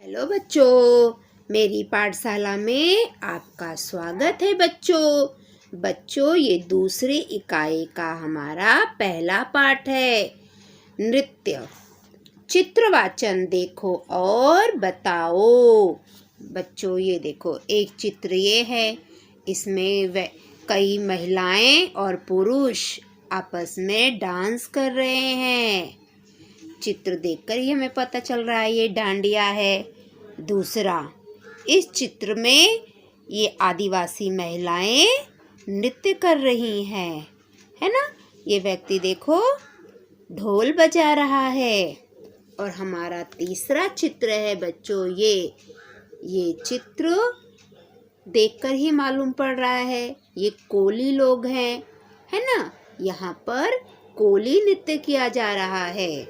Hello बच्चों, मेरी पाठशाला में आपका स्वागत है बच्चों। ये दूसरी इकाई का हमारा पहला पाठ है नृत्य। चित्रवाचन देखो और बताओ। बच्चों ये देखो, एक चित्र ये है। इसमें कई महिलाएं और पुरुष आपस में डांस कर रहे हैं। चित्र देखकर ही हमें पता चल रहा है ये डांडिया है। दूसरा, इस चित्र में ये आदिवासी महिलाएं नृत्य कर रही हैं, है ना। ये व्यक्ति देखो ढोल बजा रहा है। और हमारा तीसरा चित्र है बच्चों ये चित्र देखकर ही मालूम पड़ रहा है ये कोली लोग हैं, है ना। यहाँ पर कोली नृत्य किया जा रहा है।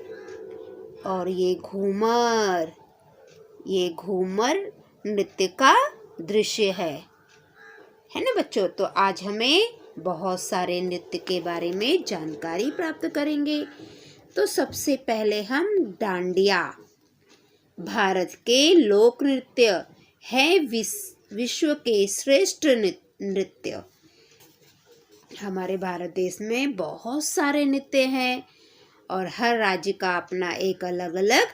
और ये घूमर नृत्य का दृश्य है ना बच्चों। तो आज हमें बहुत सारे नृत्य के बारे में जानकारी प्राप्त करेंगे। तो सबसे पहले हम डांडिया, भारत के लोक नृत्य है, विश्व के श्रेष्ठ नृत्य। हमारे भारत देश में बहुत सारे नृत्य हैं और हर राज्य का अपना एक अलग अलग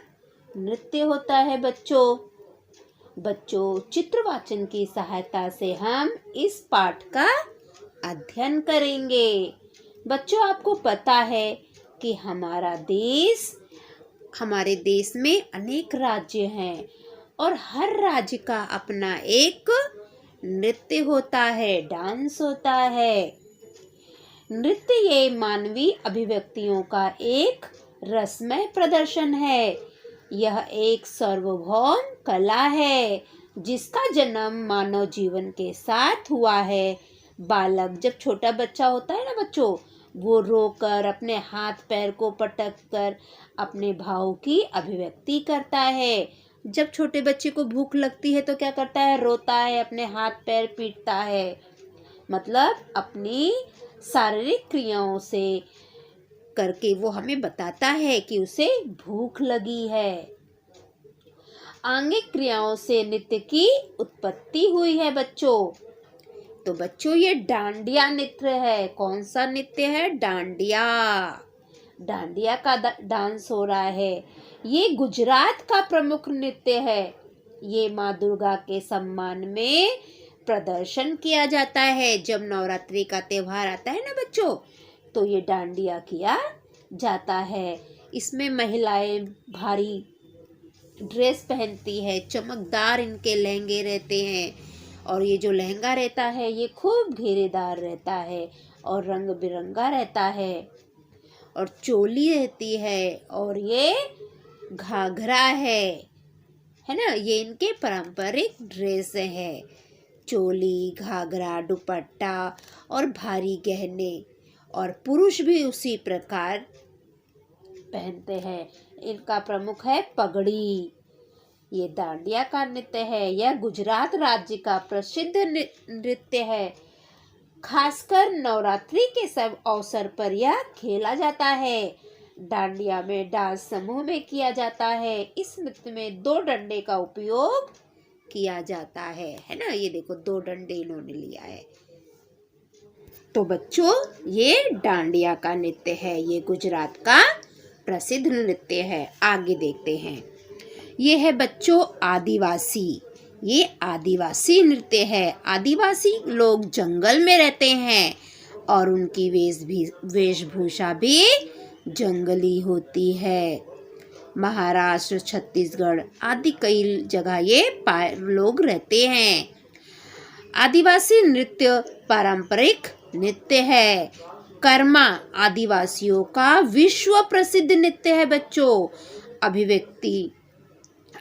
नृत्य होता है बच्चों। चित्रवाचन की सहायता से हम इस पाठ का अध्ययन करेंगे। बच्चों, आपको पता है कि हमारे देश में अनेक राज्य हैं और हर राज्य का अपना एक नृत्य होता है, डांस होता है। नृत्य ये मानवीय अभिव्यक्तियों का एक रसमय प्रदर्शन है। यह एक सार्वभौम कला है जिसका जन्म मानव जीवन के साथ हुआ है। बालक जब छोटा बच्चा होता है ना बच्चों, वो रोकर अपने हाथ पैर को पटक कर अपने भाव की अभिव्यक्ति करता है। जब छोटे बच्चे को भूख लगती है तो क्या करता है, रोता है, अपने हाथ पैर पीटता है। मतलब अपनी शारीरिक क्रियाओं से करके वो हमें बताता है कि उसे भूख लगी है। आंगिक क्रियाओं से नृत्य की उत्पत्ति हुई है बच्चों। तो बच्चों ये डांडिया नृत्य है। कौन सा नृत्य है? डांडिया का डांस हो रहा है। ये गुजरात का प्रमुख नृत्य है। ये माँ दुर्गा के सम्मान में प्रदर्शन किया जाता है। जब नवरात्रि का त्योहार आता है ना बच्चों, तो ये डांडिया किया जाता है। इसमें महिलाएं भारी ड्रेस पहनती है, चमकदार इनके लहंगे रहते हैं। और ये जो लहंगा रहता है ये खूब घेरेदार रहता है और रंग बिरंगा रहता है। और चोली रहती है और ये घाघरा है ना। ये इनके पारंपरिक ड्रेस है। चोली, घाघरा, दुपट्टा और भारी गहने। और पुरुष भी उसी प्रकार पहनते हैं। इनका प्रमुख है पगड़ी। ये डांडिया का नृत्य है। यह गुजरात राज्य का प्रसिद्ध नृत्य है। खासकर नवरात्रि के सब अवसर पर यह खेला जाता है। डांडिया में डांस समूह में किया जाता है। इस नृत्य में 2 डंडे का उपयोग किया जाता है ना। ये देखो 2 डंडे इन्होंने लिया है। तो बच्चों ये डांडिया का नृत्य है। ये गुजरात का प्रसिद्ध नृत्य है। आगे देखते हैं। ये है बच्चों आदिवासी। ये आदिवासी नृत्य है। आदिवासी लोग जंगल में रहते हैं और उनकी वेशभूषा भी जंगली होती है। महाराष्ट्र, छत्तीसगढ़ आदि कई जगह ये लोग रहते हैं। आदिवासी नृत्य पारंपरिक नृत्य है। कर्मा आदिवासियों का विश्व प्रसिद्ध नृत्य है बच्चों। अभिव्यक्ति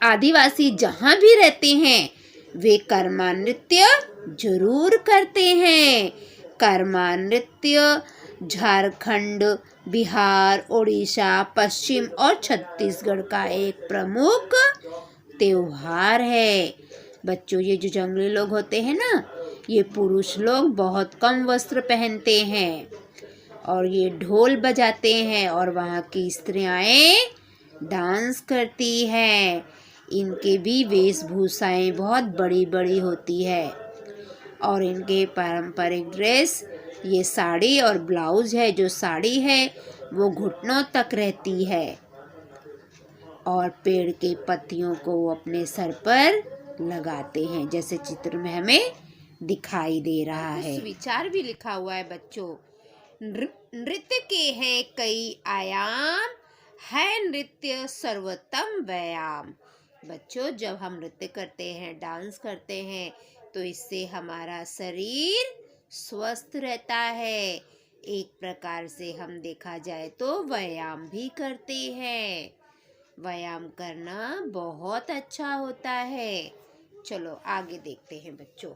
आदिवासी जहाँ भी रहते हैं वे कर्मा नृत्य जरूर करते हैं। कर्मा नृत्य झारखंड, बिहार, उड़ीसा, पश्चिम और छत्तीसगढ़ का एक प्रमुख त्योहार है बच्चों। ये जो जंगली लोग होते हैं ना, ये पुरुष लोग बहुत कम वस्त्र पहनते हैं और ये ढोल बजाते हैं और वहाँ की स्त्रियाँ डांस करती हैं। इनके भी वेशभूषाएं बहुत बड़ी बड़ी होती है और इनके पारंपरिक ड्रेस ये साड़ी और ब्लाउज है। जो साड़ी है वो घुटनों तक रहती है और पेड़ के पत्तियों को वो अपने सर पर लगाते हैं, जैसे चित्र में हमें दिखाई दे रहा है। विचार भी लिखा हुआ है बच्चों। नृत्य के हैं कई आयाम, है नृत्य सर्वोत्तम व्यायाम। बच्चों, जब हम नृत्य करते हैं, डांस करते हैं, तो इससे हमारा शरीर स्वस्थ रहता है। एक प्रकार से हम देखा जाए तो व्यायाम भी करते हैं। व्यायाम करना बहुत अच्छा होता है। चलो आगे देखते हैं बच्चों।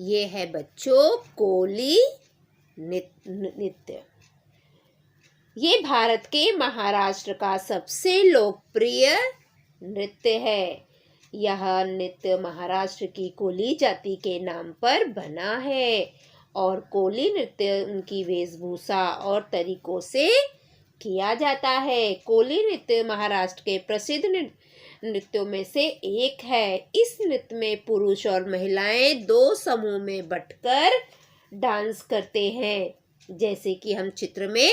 ये है बच्चों कोली नृत्य। ये भारत के महाराष्ट्र का सबसे लोकप्रिय नृत्य है। यह नृत्य महाराष्ट्र की कोली जाति के नाम पर बना है और कोली नृत्य उनकी वेशभूषा और तरीकों से किया जाता है। कोली नृत्य महाराष्ट्र के प्रसिद्ध नृत्यों में से एक है। इस नृत्य में पुरुष और महिलाएं दो समूह में बंटकर डांस करते हैं, जैसे कि हम चित्र में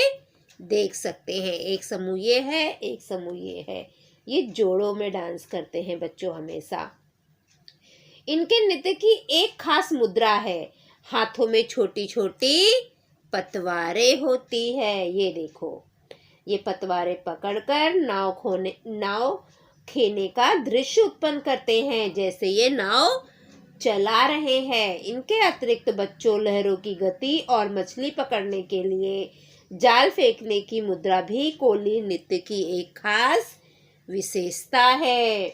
देख सकते हैं। एक समूह ये है, एक समूह ये है। ये जोड़ों में डांस करते हैं बच्चों हमेशा। इनके नृत्य की एक खास मुद्रा है। हाथों में छोटी छोटी पतवारें होती है। ये देखो, ये पतवारें पकड़कर नाव खेने का दृश्य उत्पन्न करते हैं, जैसे ये नाव चला रहे हैं। इनके अतिरिक्त बच्चों लहरों की गति और मछली पकड़ने के लिए जाल फेंकने की मुद्रा भी कोली नृत्य की एक खास विशेषता है।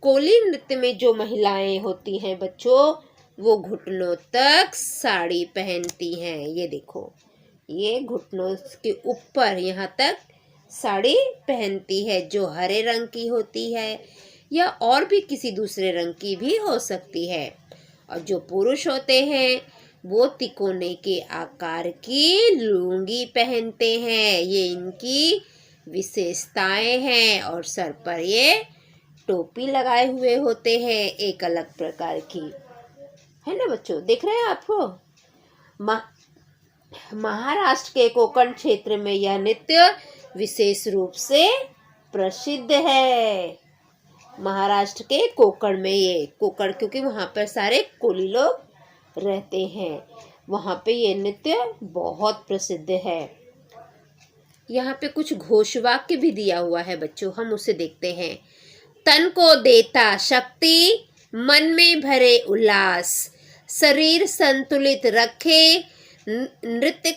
कोली नृत्य में जो महिलाएं होती हैं बच्चों, वो घुटनों तक साड़ी पहनती हैं। ये देखो, ये घुटनों के ऊपर यहाँ तक साड़ी पहनती है, जो हरे रंग की होती है या और भी किसी दूसरे रंग की भी हो सकती है। और जो पुरुष होते हैं वो तिकोने के आकार की लुंगी पहनते हैं। ये इनकी विशेषताएं हैं और सर पर ये टोपी लगाए हुए होते हैं, एक अलग प्रकार की, है ना बच्चों? देख रहे हैं आपको? महाराष्ट्र के कोंकण क्षेत्र में यह नृत्य विशेष रूप से प्रसिद्ध है। महाराष्ट्र के कोंकण में, ये कोंकण क्योंकि वहाँ पर सारे कोली लोग रहते हैं, वहाँ पे ये नृत्य बहुत प्रसिद्ध है। यहाँ पे कुछ घोषवाक्य भी दिया हुआ है बच्चों, हम उसे देखते हैं। तन को देता शक्ति, मन में भरे उल्लास, शरीर संतुलित रखे, नृत्य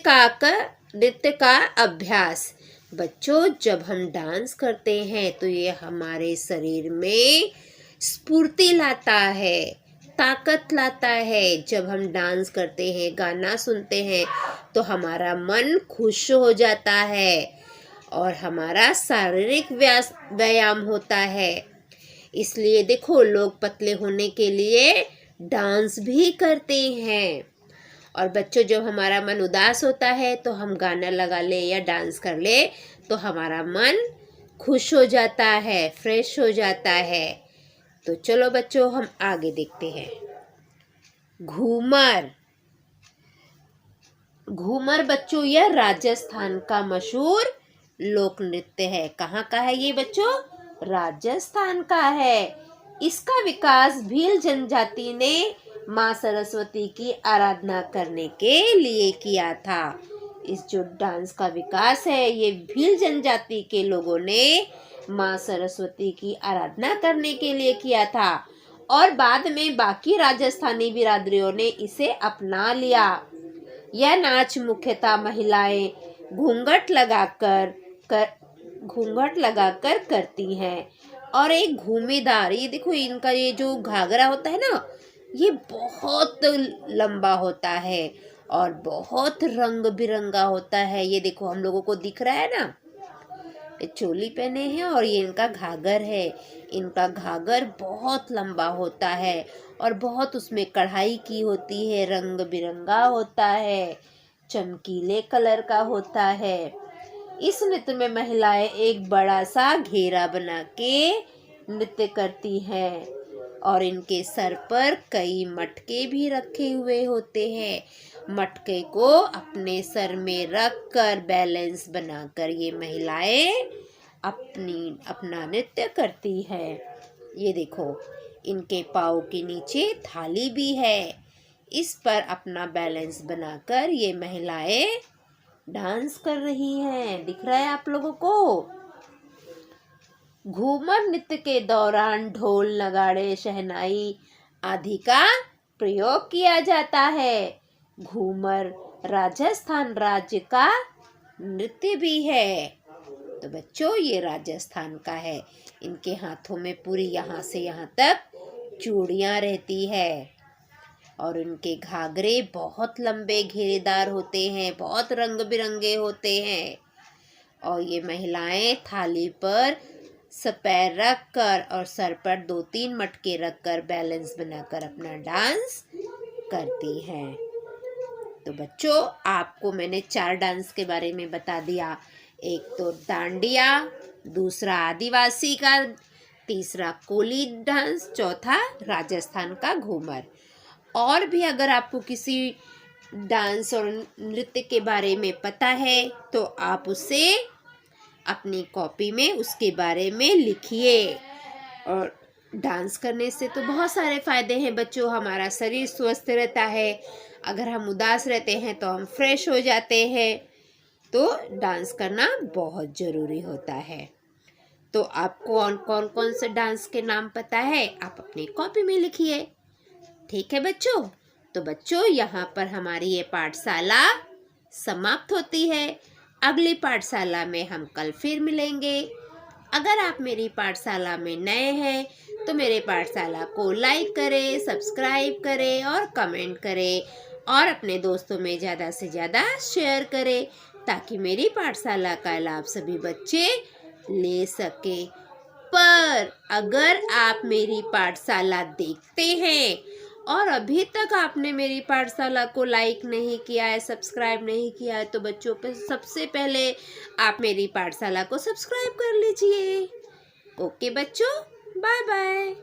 का अभ्यास। बच्चों, जब हम डांस करते हैं तो ये हमारे शरीर में स्फूर्ति लाता है, ताकत लाता है। जब हम डांस करते हैं, गाना सुनते हैं, तो हमारा मन खुश हो जाता है और हमारा शारीरिक व्यायाम होता है। इसलिए देखो, लोग पतले होने के लिए डांस भी करते हैं। और बच्चों, जब हमारा मन उदास होता है तो हम गाना लगा ले या डांस कर ले तो हमारा मन खुश हो जाता है, फ्रेश हो जाता है। तो चलो बच्चों, हम आगे देखते हैं। घूमर। घूमर बच्चों, यह राजस्थान का मशहूर लोक नृत्य है। कहाँ का है ये बच्चों? राजस्थान का है। इसका विकास भील जनजाति ने माँ सरस्वती की आराधना करने के लिए किया था। इस जो डांस का विकास है, ये भील जनजाति के लोगों ने माँ सरस्वती की आराधना करने के लिए किया था और बाद में बाकी राजस्थानी बिरादरियों ने इसे अपना लिया। यह नाच मुख्यतः महिलाएं घूंघट लगाकर करती हैं और एक घूमेदार, ये देखो इनका ये जो घाघरा होता है ना, ये बहुत लंबा होता है और बहुत रंग बिरंगा होता है। ये देखो, हम लोगों को दिख रहा है ना, ये चोली पहने हैं और ये इनका घाघर है। इनका घाघर बहुत लंबा होता है और बहुत उसमें कढ़ाई की होती है, रंग बिरंगा होता है, चमकीले कलर का होता है। इस नृत्य में महिलाएं एक बड़ा सा घेरा बना के नृत्य करती है और इनके सर पर कई मटके भी रखे हुए होते हैं। मटके को अपने सर में रख कर बैलेंस बनाकर ये महिलाएं अपना नृत्य करती है। ये देखो, इनके पाँव के नीचे थाली भी है, इस पर अपना बैलेंस बनाकर ये महिलाएं डांस कर रही हैं। दिख रहा है आप लोगों को? घूमर नृत्य के दौरान ढोल, नगाड़े, शहनाई आदि का प्रयोग किया जाता है। घूमर राजस्थान राज्य का नृत्य भी है। तो बच्चों, ये राजस्थान का है। इनके हाथों में पूरी यहाँ से यहाँ तक चूड़ियाँ रहती है और उनके घाघरे बहुत लंबे घेरेदार होते हैं, बहुत रंग बिरंगे होते हैं। और ये महिलाएं थाली पर पैर रख कर और सर पर 2-3 मटके रख कर बैलेंस बनाकर अपना डांस करती हैं। तो बच्चों, आपको मैंने 4 डांस के बारे में बता दिया। एक तो डांडिया, दूसरा आदिवासी का, तीसरा कोली डांस, चौथा राजस्थान का घूमर। और भी अगर आपको किसी डांस और नृत्य के बारे में पता है तो आप उसे अपनी कॉपी में उसके बारे में लिखिए। और डांस करने से तो बहुत सारे फायदे हैं बच्चों। हमारा शरीर स्वस्थ रहता है, अगर हम उदास रहते हैं तो हम फ्रेश हो जाते हैं। तो डांस करना बहुत ज़रूरी होता है। तो आपको कौन कौन से डांस के नाम पता है, आप अपनी कॉपी में लिखिए। ठीक है बच्चों? तो बच्चों, यहाँ पर हमारी ये पाठशाला समाप्त होती है। अगली पाठशाला में हम कल फिर मिलेंगे। अगर आप मेरी पाठशाला में नए हैं तो मेरे पाठशाला को लाइक करें, सब्सक्राइब करें और कमेंट करें और अपने दोस्तों में ज़्यादा से ज़्यादा शेयर करें ताकि मेरी पाठशाला का लाभ सभी बच्चे ले सके। पर अगर आप मेरी पाठशाला देखते हैं और अभी तक आपने मेरी पाठशाला को लाइक नहीं किया है, सब्सक्राइब नहीं किया है, तो बच्चों पे सबसे पहले आप मेरी पाठशाला को सब्सक्राइब कर लीजिए। ओके बच्चों, बाय बाय।